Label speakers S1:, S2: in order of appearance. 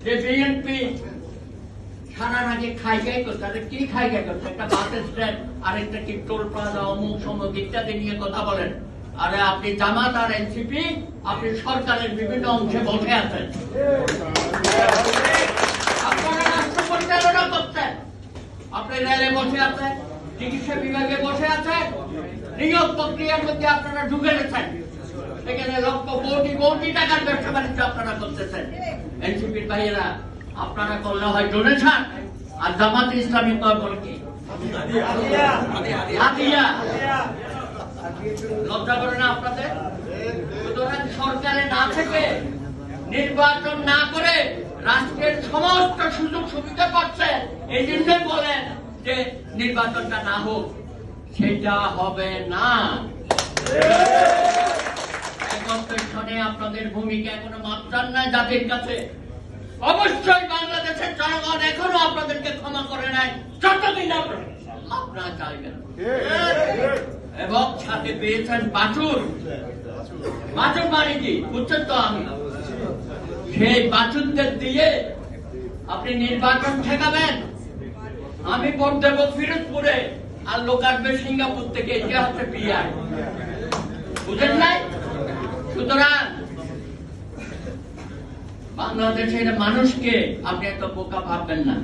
S1: যে বিএনপি সারা নাকি খাই করছে, কি খাই করছে? একটা বাস স্ট্যান্ড, আরেকটা কি টোল প্লাজা, অমুক সমুক ইত্যাদি নিয়ে কথা বলেন। আরে আপনি জামাত আর এনসিপি, আপনি সরকারের বিভিন্ন অংশে বসে আছেন, আপনারা রাষ্ট্র পরিচালনা করছেন, আপনি রেলে বসে আছেন, চিকিৎসা বিভাগে বসে আছেন, নিয়োগ প্রক্রিয়ার মধ্যে আপনারা ঢুকে গেছেন, সেখানে লক্ষ কোটি কোটি টাকার ব্যবসা বাণিজ্য আপনারা করতেছেন। এনসিপির ভাইয়েরা, আপনারা করলে হয় ডোনেশন, আর জামাত ইসলামী বলে কি হাদিয়া। লজ্জা করে না আপনাদের? সুতরাং সরকারে না থেকে, নির্বাচন না করে রাষ্ট্রের সমস্ত সুযোগ সুবিধা পাচ্ছে, এই জন্যই বলেন যে নির্বাচনটা না হোক। সেটা হবে না। আপনাদের ভূমিকা এখনো মাত্রার নাই জাতির কাছে। অবশ্যই বাংলাদেশের জনগণ এখনো আপনাদেরকে ক্ষমা করে নাই, যতদিন আপনারা চাইবেন। এবং সাথে পেয়েছেন বাছুর। বাছুর মানে কি বুঝছেন তো? আমি সেই বাছুরদের দিয়ে আপনি নির্বাচন ঠেকাবেন। আমি ভোট দেব ফিরোজপুরে, আর লোক আসবে সিঙ্গাপুর থেকে, এটা হচ্ছে পিআর। বুঝেন নাই? সুতরাং বাংলাদেশের মানুষকে আপনি এত বোকা ভাববেন না।